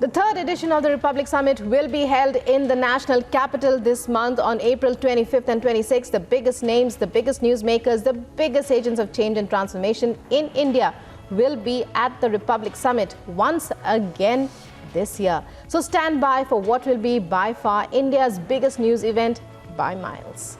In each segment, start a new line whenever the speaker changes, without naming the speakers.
The third edition of the Republic Summit will be held in the national capital this month on April 25th and 26th. The biggest names, the biggest newsmakers, the biggest agents of change and transformation in India will be at the Republic Summit once again this year. So stand by for what will be by far India's biggest news event by miles.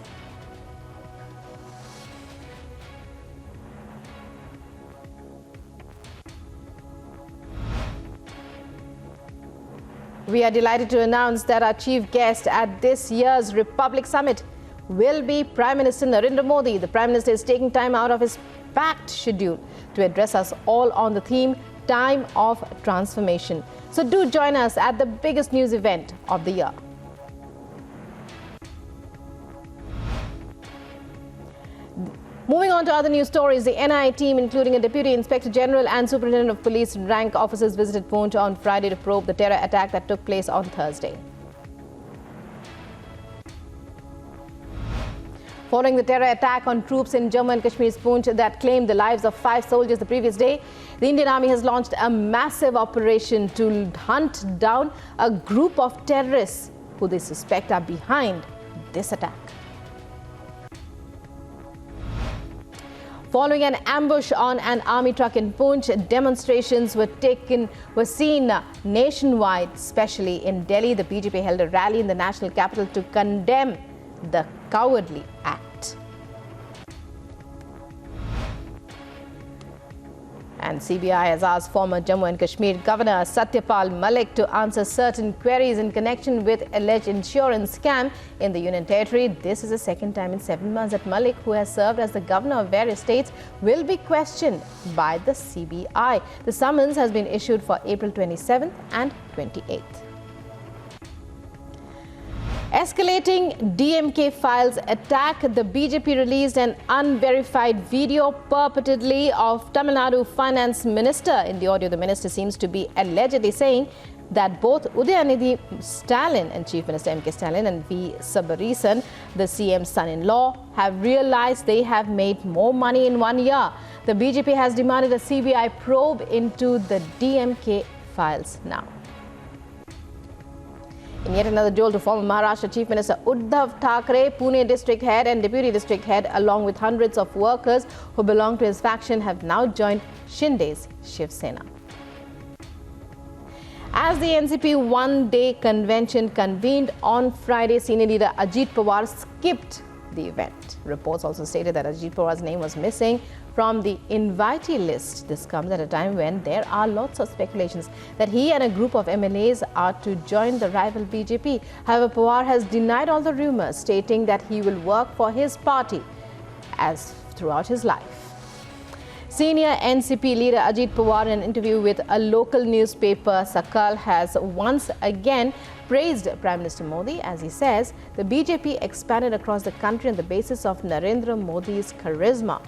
We are delighted to announce that our chief guest at this year's Republic Summit will be Prime Minister Narendra Modi. The Prime Minister is taking time out of his packed schedule to address us all on the theme Time of Transformation. So do join us at the biggest news event of the year. Moving on to other news stories, the NIA team, including a Deputy Inspector General and Superintendent of Police rank officers, visited Poonch on Friday to probe the terror attack that took place on Thursday. Following the terror attack on troops in Jammu and Kashmir's Poonch that claimed the lives of 5 soldiers the previous day, the Indian Army has launched a massive operation to hunt down a group of terrorists who they suspect are behind this attack. Following an ambush on an army truck in Poonch, demonstrations were seen nationwide, especially in Delhi. The BJP held a rally in the national capital to condemn the cowardly act. And CBI has asked former Jammu and Kashmir Governor SATYAPAL Malik to answer certain queries in connection with alleged insurance scam in the Union Territory. This is the second time in 7 months that Malik, who has served as the governor of various states, will be questioned by the CBI. The summons has been issued for April 27th and 28th. Escalating DMK files attack, the BJP released an unverified video purportedly of Tamil Nadu Finance Minister. In the audio, the minister seems to be allegedly saying that both Uday Stalin and Chief Minister M.K. Stalin and V. Sabarisan, the CM's son-in-law, have realized they have made more money in 1 year. The BJP has demanded a CBI probe into the DMK files now. In yet another duel to former Maharashtra Chief Minister Uddhav Thackeray, Pune district head and deputy district head, along with hundreds of workers who belong to his faction, have now joined Shinde's Shiv Sena. As the NCP one-day convention convened on Friday, senior leader Ajit Pawar skipped the event. Reports also stated that Ajit Pawar's name was missing from the invitee list. This comes at a time when there are lots of speculations that he and a group of MLAs are to join the rival BJP. However, Pawar has denied all the rumors, stating that he will work for his party as throughout his life. Senior NCP leader Ajit Pawar, in an interview with a local newspaper, Sakal, has once again praised Prime Minister Modi. As he says, the BJP expanded across the country on the basis of Narendra Modi's charisma.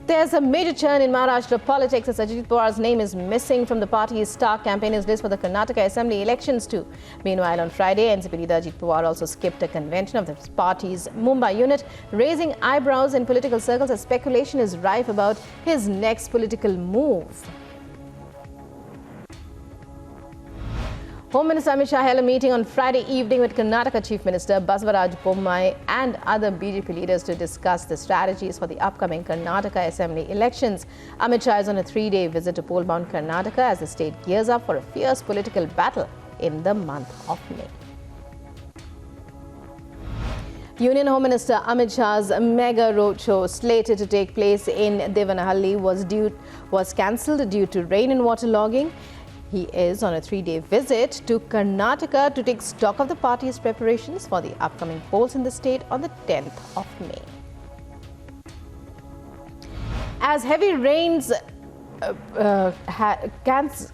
There's a major churn in Maharashtra politics as Ajit Pawar's name is missing from the party's star campaigners list for the Karnataka Assembly elections too. Meanwhile, on Friday, NCP leader Ajit Pawar also skipped a convention of the party's Mumbai unit, raising eyebrows in political circles as speculation is rife about his next political move. Home Minister Amit Shah held a meeting on Friday evening with Karnataka Chief Minister Basavaraj Bommai and other BJP leaders to discuss the strategies for the upcoming Karnataka Assembly elections. Amit Shah is on a 3-day visit to poll-bound Karnataka as the state gears up for a fierce political battle in the month of May. Union Home Minister Amit Shah's mega roadshow slated to take place in Devanahalli was cancelled due to rain and waterlogging. He is on a 3-day visit to Karnataka to take stock of the party's preparations for the upcoming polls in the state on the 10th of May. As heavy rains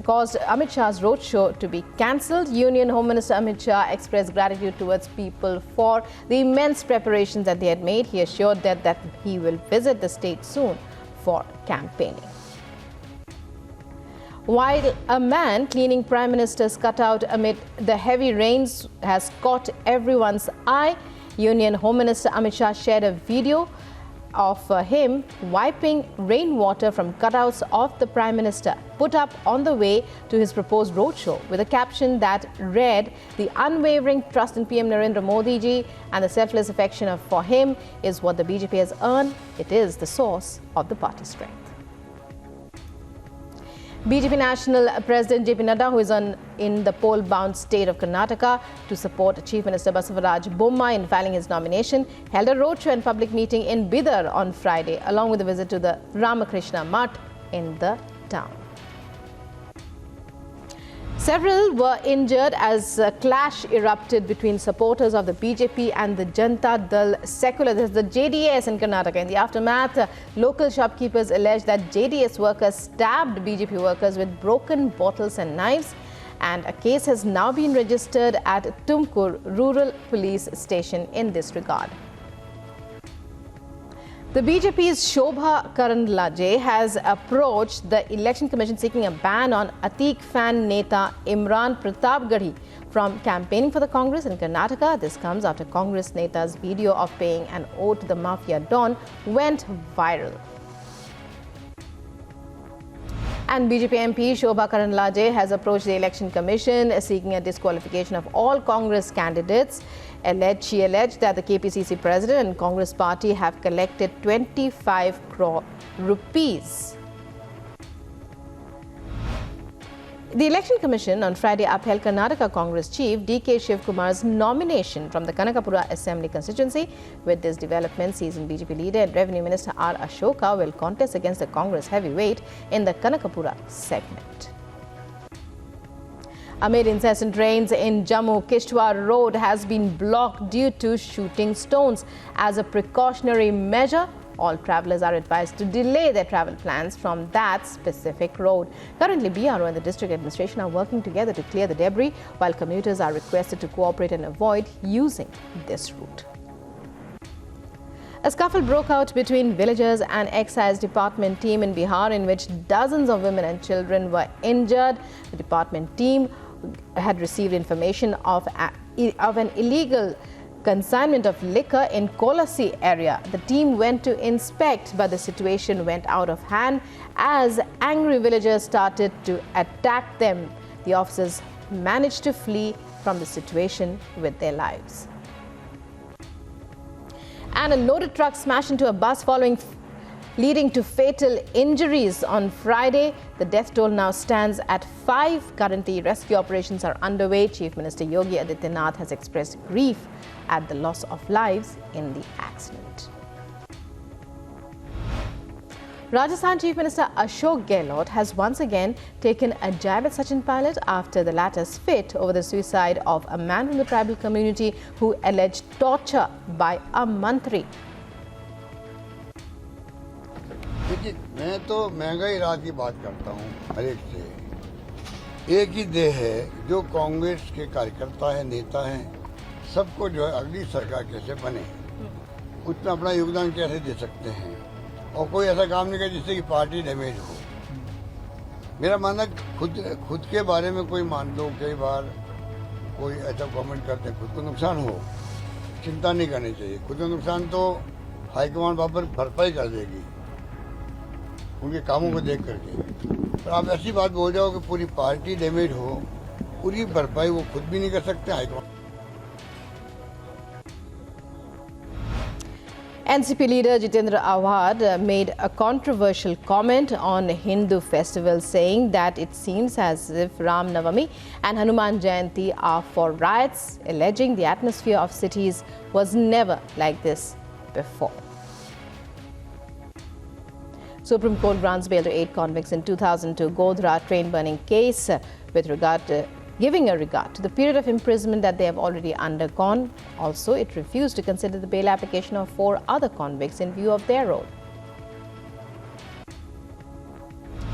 caused Amit Shah's roadshow to be cancelled, Union Home Minister Amit Shah expressed gratitude towards people for the immense preparations that they had made. He assured that he will visit the state soon for campaigning. While a man cleaning Prime Minister's cutout amid the heavy rains has caught everyone's eye, Union Home Minister Amit Shah shared a video of him wiping rainwater from cutouts of the Prime Minister, put up on the way to his proposed roadshow with a caption that read, "The unwavering trust in PM Narendra Modi ji and the selfless affection for him is what the BJP has earned. It is the source of the party's strength." BJP National President JP Nadda, who is in the poll-bound state of Karnataka to support Chief Minister Basavaraj Bommai in filing his nomination, held a roadshow and public meeting in Bidar on Friday, along with a visit to the Ramakrishna Mutt in the town. Several were injured as a clash erupted between supporters of the BJP and the Janata Dal Secular, this is the JDS in Karnataka. In the aftermath, local shopkeepers alleged that JDS workers stabbed BJP workers with broken bottles and knives, and a case has now been registered at Tumkur Rural Police Station in this regard. The BJP's Shobha Karandlaje has approached the Election Commission seeking a ban on Atik fan Neta IMRAN PRATAPGARHI from campaigning for the Congress in Karnataka. This comes after Congress Neta's video of paying an ode to the mafia don went viral. And BJP MP Shobha Karandlaje has approached the Election Commission seeking a disqualification of all Congress candidates. She alleged that the KPCC President and Congress Party have collected 25 crore rupees. The Election Commission on Friday upheld Karnataka Congress Chief D.K. Shiv Kumar's nomination from the Kanakapura Assembly constituency. With this development, seasoned BJP leader and Revenue Minister R. Ashoka will contest against the Congress heavyweight in the Kanakapura segment. Amid incessant rains in Jammu-Kishtwar Road has been blocked due to shooting stones. As a precautionary measure, all travellers are advised to delay their travel plans from that specific road. Currently, BRO and the district administration are working together to clear the debris, while commuters are requested to cooperate and avoid using this route. A scuffle broke out between villagers and excise department team in Bihar, in which dozens of women and children were injured. The department team had received information of an illegal consignment of liquor in Kolasi area. The team went to inspect, but the situation went out of hand as angry villagers started to attack them. The officers managed to flee from the situation with their lives. And a loaded truck smashed into a bus leading to fatal injuries on Friday. The death toll now stands at 5. Currently, rescue operations are underway. Chief Minister Yogi Adityanath has expressed grief at the loss of lives in the accident. Rajasthan Chief Minister Ashok Gehlot has once again taken a jab at Sachin Pilot after the latter's fit over the suicide of a man from the tribal community who alleged torture by a mantri.
देखिए, मैं तो महंगाई रात की बात करता हूँ हर एक से। एक ही देह है, जो कांग्रेस के कार्यकर्ता है, नेता हैं, सबको जो है अगली सरकार कैसे बने, उसमें अपना योगदान कैसे दे सकते हैं, और कोई ऐसा काम नहीं करे जिससे कि पार्टी डैमेज हो। मेरा मानना खुद के बारे में कोई मान लो, कई बार कोई ऐसा कमेंट करते हैं, खुद को नुकसान हो, चिंता नहीं करनी चाहिए। खुद का नुकसान तो हाईकमान भरपाई कर देगी उनके कामों को देख करके। पर आप ऐसी बात बोल जाओ कि पूरी पार्टी डैमेज हो, पूरी भरपाई वो खुद भी नहीं कर सकते high command.
NCP leader Jitendra Awad made a controversial comment on Hindu festivals, saying that it seems as if Ram Navami and Hanuman Jayanti are for riots, alleging the atmosphere of cities was never like this before. Supreme Court grants bail to 8 convicts in 2002 GODHRA train burning case with regard to giving a regard to the period of imprisonment that they have already undergone. Also, it refused to consider the bail application of 4 other convicts in view of their role.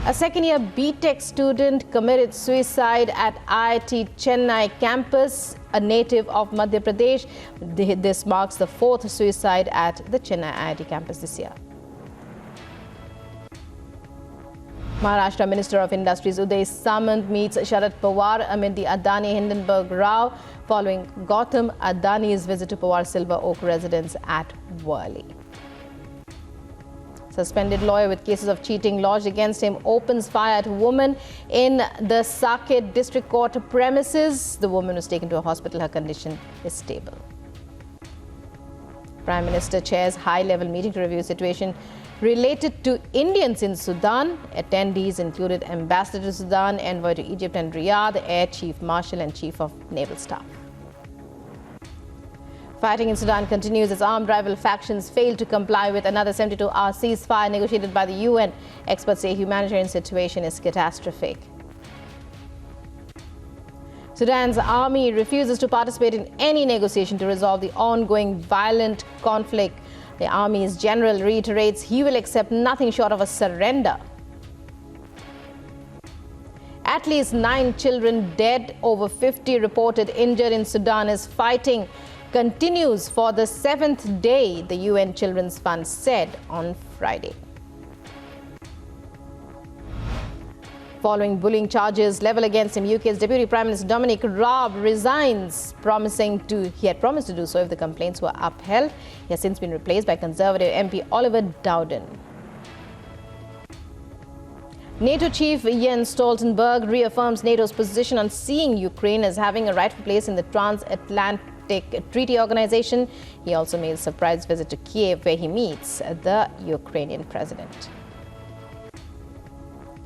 A second-year BTech student committed suicide at IIT Chennai campus, a native of Madhya Pradesh. This marks the 4th suicide at the Chennai IIT campus this year. Maharashtra Minister of Industries Uday Samant meets Sharad Pawar amid the Adani Hindenburg row following Gautam Adani's visit to Pawar Silver Oak residence at Worli. Suspended lawyer with cases of cheating lodged against him opens fire at woman in the SAKET district court premises. The woman was taken to a hospital. Her condition is stable. Prime Minister chairs high-level meeting to review situation related to Indians in Sudan. Attendees included Ambassador to Sudan, Envoy to Egypt and Riyadh, Air Chief Marshal and Chief of Naval Staff. Fighting in Sudan continues as armed rival factions fail to comply with another 72-hour ceasefire negotiated by the UN. Experts say humanitarian situation is catastrophic. Sudan's army refuses to participate in any negotiation to resolve the ongoing violent conflict. The army's general reiterates he will accept nothing short of a surrender. At least 9 children dead, over 50 reported injured in Sudan as fighting continues for the 7th day, the UN Children's Fund said on Friday. Following bullying charges leveled against him, UK's Deputy Prime Minister Dominic resigns, he had promised to do so if the complaints were upheld. He has since been replaced by Conservative MP Oliver Dowden. NATO chief Jens Stoltenberg reaffirms NATO's position on seeing Ukraine as having a rightful place in the transatlantic Treaty Organization. He also made a surprise visit to Kiev where he meets the Ukrainian president.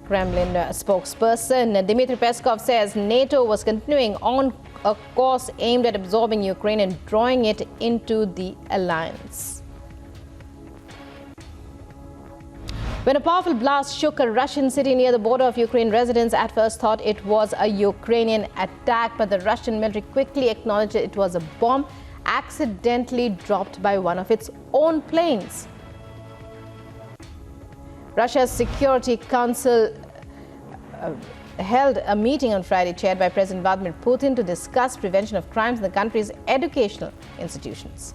Kremlin spokesperson Dmitry Peskov says NATO was continuing on a course aimed at absorbing Ukraine and drawing it into the alliance. When a powerful blast shook a Russian city near the border of Ukraine, residents at first thought it was a Ukrainian attack, but the Russian military quickly acknowledged it was a bomb accidentally dropped by one of its own planes. Russia's Security Council held a meeting on Friday chaired by President Vladimir Putin to discuss prevention of crimes in the country's educational institutions.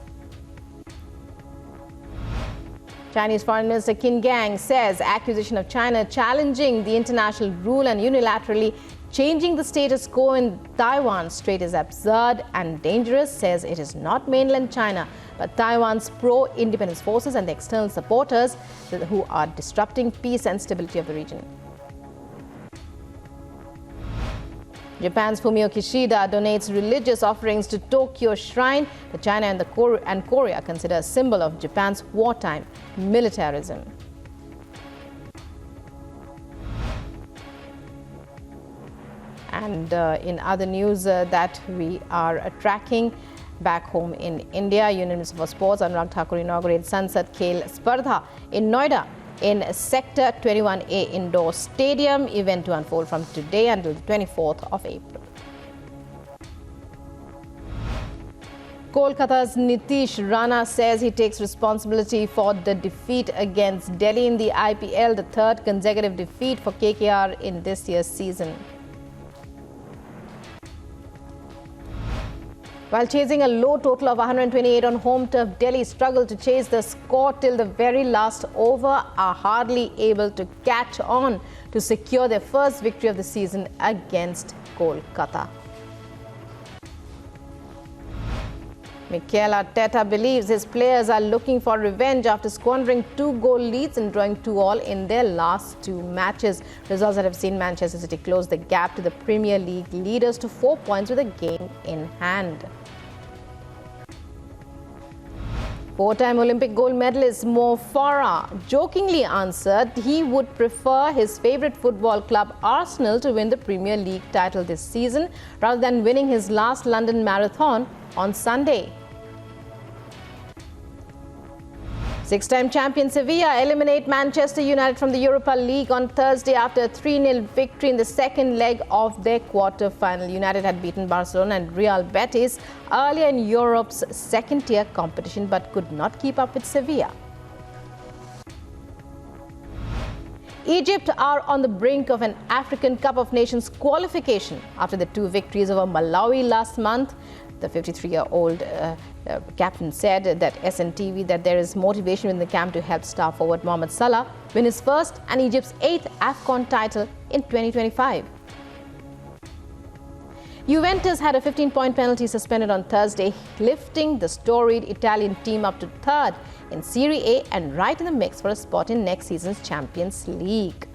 Chinese Foreign Minister Qin Gang says accusation of China challenging the international rule and unilaterally changing the status quo in Taiwan Strait is absurd and dangerous, says it is not mainland China, but Taiwan's pro-independence forces and the external supporters who are disrupting peace and stability of the region. Japan's Fumio Kishida donates religious offerings to Tokyo Shrine that China and Korea consider a symbol of Japan's wartime militarism. And in other news that we are tracking back home in India, Union Minister for Sports Anurag Thakur inaugurated Sansad Khel Spardha in Noida in Sector 21A Indoor Stadium. Event to unfold from today until the 24th of April. Kolkata's NITISH Rana says he takes responsibility for the defeat against Delhi in the IPL, the third consecutive defeat for KKR in this year's season. While chasing a low total of 128 on home turf, Delhi struggled to chase the score till the very last over, are hardly able to catch on to secure their first victory of the season against Kolkata. Mikel Arteta believes his players are looking for revenge after squandering 2-goal leads and drawing 2-2 in their last 2 matches. Results that have seen Manchester City close the gap to the Premier League leaders to 4 points with a game in hand. 4-time Olympic gold medalist FARAH jokingly answered he would prefer his favourite football club Arsenal to win the Premier League title this season rather than winning his last London Marathon on Sunday. 6-time champion Sevilla eliminate Manchester United from the Europa League on Thursday after a 3-0 victory in the second leg of their quarter-final. United had beaten Barcelona and Real Betis earlier in Europe's second-tier competition but could not keep up with Sevilla. Egypt are on the brink of an African Cup of Nations qualification after the 2 victories over Malawi last month. The 53-year-old captain said that SNTV that there is motivation in the camp to help star forward Mohamed Salah win his first and Egypt's 8th AFCON title in 2025. Juventus had a 15-point penalty suspended on Thursday, lifting the storied Italian team up to third in Serie A and right in the mix for a spot in next season's Champions League.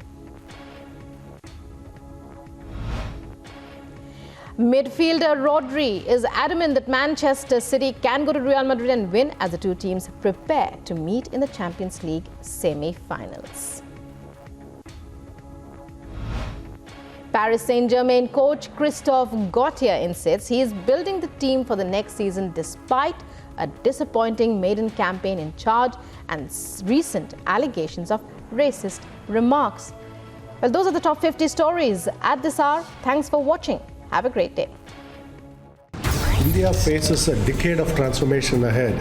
Midfielder Rodri is adamant that Manchester City can go to Real Madrid and win as the two teams prepare to meet in the Champions League semi-finals. Paris Saint-Germain coach Christophe Galtier insists he is building the team for the next season despite a disappointing maiden campaign in charge and recent allegations of racist remarks. Well, those are the top 50 stories at this hour. Thanks for watching. Have a great day.
India faces a decade of transformation ahead.